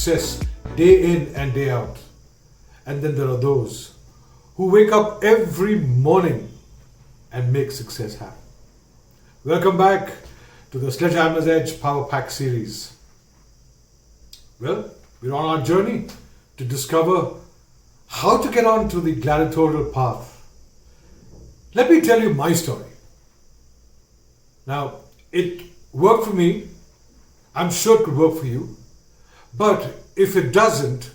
success day in and day out. And then there are those who wake up every morning and make success happen. Welcome back to the Sledgehammer's Edge Powerpack series. Well, we're on our journey to discover how to get onto the gladiatorial path. Let me tell you my story. Now, it worked for me. I'm sure it could work for you. But if it doesn't,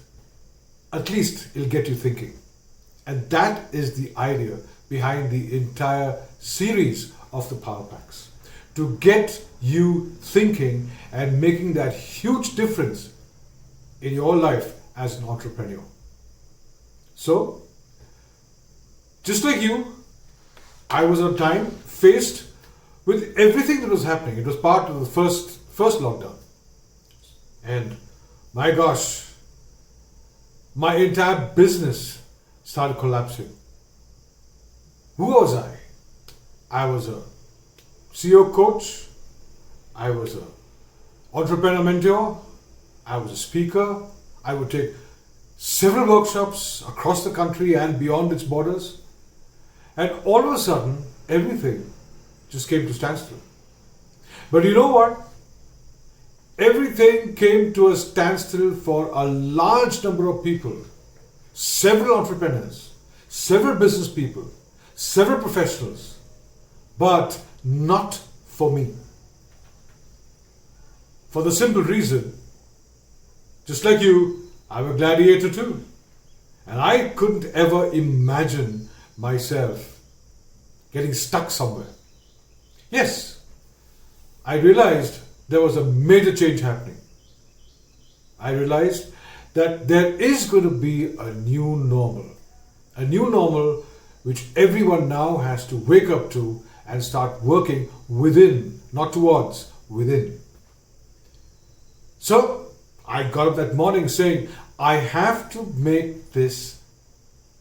at least it'll get you thinking. And that is the idea behind the entire series of the Powerpacks. To get you thinking and making that huge difference in your life as an entrepreneur. So, just like you, I was on time faced with everything that was happening. It was part of the first lockdown. And my gosh, my entire business started collapsing. Who was I? I was a CEO coach. I was an entrepreneur mentor. I was a speaker. I would take several workshops across the country and beyond its borders. And all of a sudden, everything just came to standstill. But you know what? Everything came to a standstill for a large number of people. Several entrepreneurs, several business people, several professionals, but not for me. For the simple reason, just like you, I'm a gladiator too. And I couldn't ever imagine myself getting stuck somewhere. Yes, I realized there was a major change happening. I realized that there is going to be a new normal which everyone now has to wake up to and start working within, not towards, within. So I got up that morning saying, I have to make this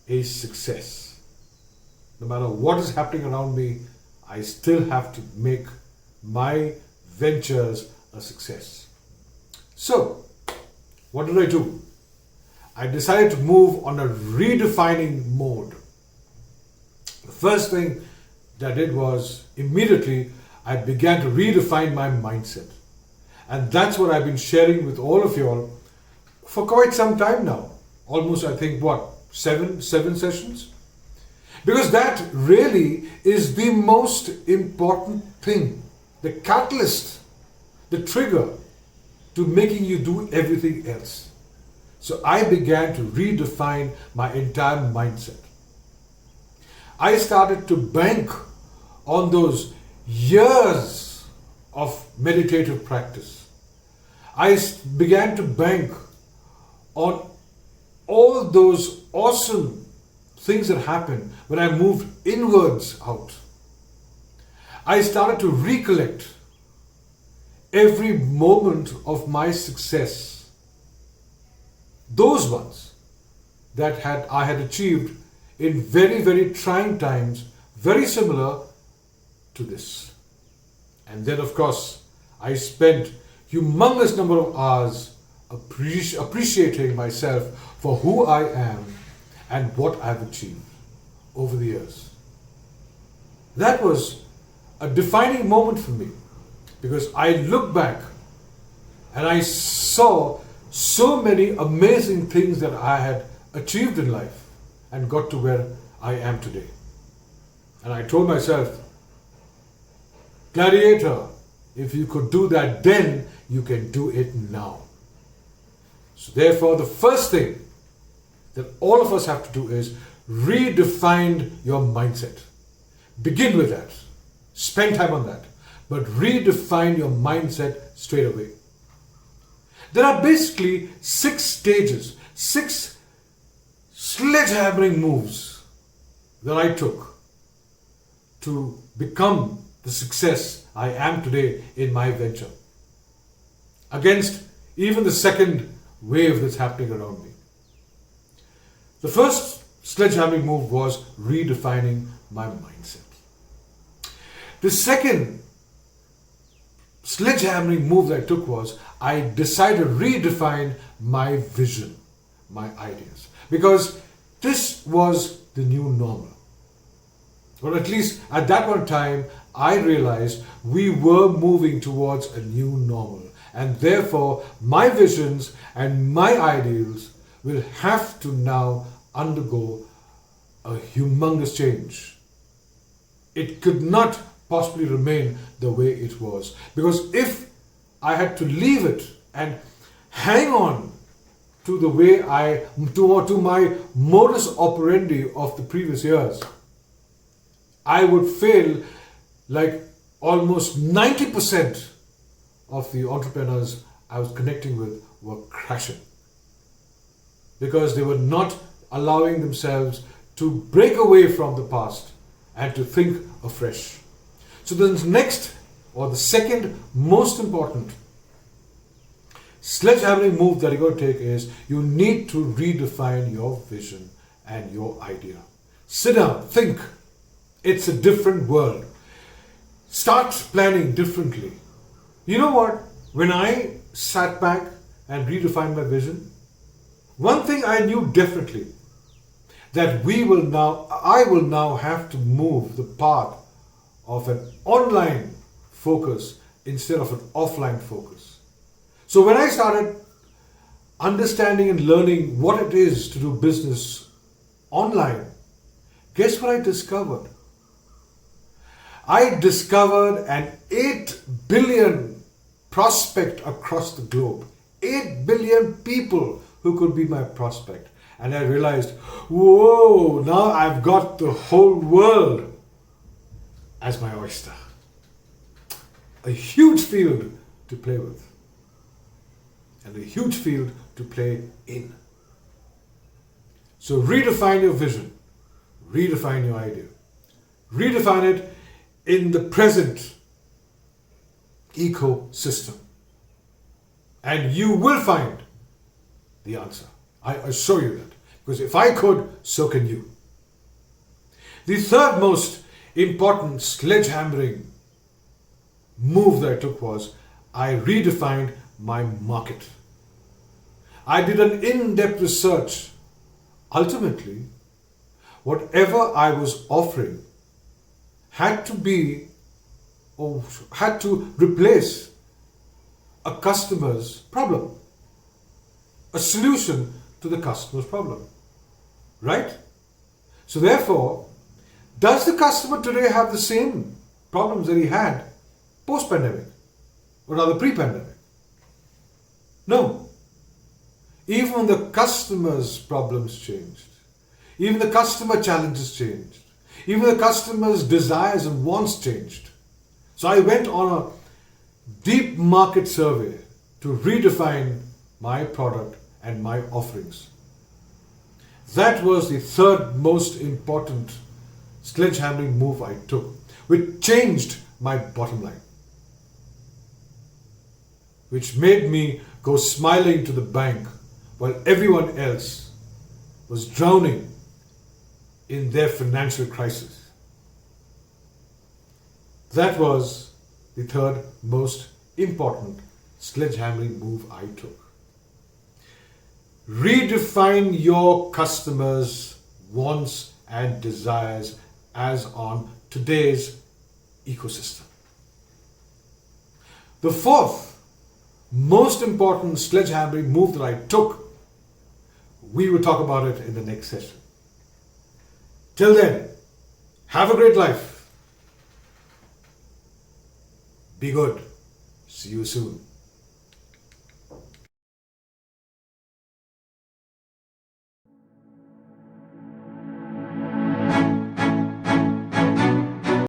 a success. No matter what is happening around me, I still have to make my ventures a success. So, what did I do? I decided to move on a redefining mode. The first thing that I did was immediately I began to redefine my mindset. And that's what I've been sharing with all of you all for quite some time now. Almost, I think, seven sessions? Because that really is the most important thing. The catalyst, the trigger to making you do everything else. So I began to redefine my entire mindset. I started to bank on those years of meditative practice. I began to bank on all those awesome things that happened when I moved inwards out. I started to recollect every moment of my success. Those ones that I had achieved in very, very trying times, very similar to this. And then, of course, I spent humongous number of hours appreciating myself for who I am and what I've achieved over the years. That was a defining moment for me because I look back and I saw so many amazing things that I had achieved in life and got to where I am today. And I told myself, gladiator, if you could do that then, you can do it now. So therefore, the first thing that all of us have to do is redefine your mindset. Begin with that. Spend time on that. But redefine your mindset straight away. There are basically 6 stages, 6 sledgehammering moves that I took to become the success I am today in my venture. Against even the second wave that's happening around me. The first sledgehammering move was redefining my mindset. The second sledgehammering move that I took was I decided to redefine my vision, my ideas. Because this was the new normal. Or at least at that one time, I realized we were moving towards a new normal. And therefore, my visions and my ideals will have to now undergo a humongous change. It could not possibly remain the way it was. Because if I had to leave it and hang on to the way to my modus operandi of the previous years, I would fail like almost 90% of the entrepreneurs I was connecting with were crashing. Because they were not allowing themselves to break away from the past and to think afresh. So the next or the second most important sledgehammering move that you're going to take is you need to redefine your vision and your idea. Sit down, think. It's a different world. Start planning differently. You know what? When I sat back and redefined my vision, one thing I knew definitely, that I will now have to move the path of an online focus instead of an offline focus. So when I started understanding and learning what it is to do business online, guess what I discovered? I discovered an 8 billion prospect across the globe. 8 billion people who could be my prospect. And I realized, whoa, now I've got the whole world as my oyster. A huge field to play with. And a huge field to play in. So redefine your vision. Redefine your idea. Redefine it in the present ecosystem. And you will find the answer. I assure you that. Because if I could, so can you. The third most important sledgehammering move that I took was I redefined my market. I did an in-depth research. Ultimately, whatever I was offering had to be or had to replace a customer's problem, a solution to the customer's problem, right? So therefore, does the customer today have the same problems that he had post-pandemic or rather pre-pandemic? No. Even the customer's problems changed. Even the customer challenges changed. Even the customer's desires and wants changed. So I went on a deep market survey to redefine my product and my offerings. That was the third most important sledgehammering move I took, which changed my bottom line, which made me go smiling to the bank while everyone else was drowning in their financial crisis. That was the third most important sledgehammering move I took. Redefine your customers' wants and desires as on today's ecosystem. The fourth most important sledgehammering move that I took, we will talk about it in the next session. Till then, have a great life. Be good. See you soon.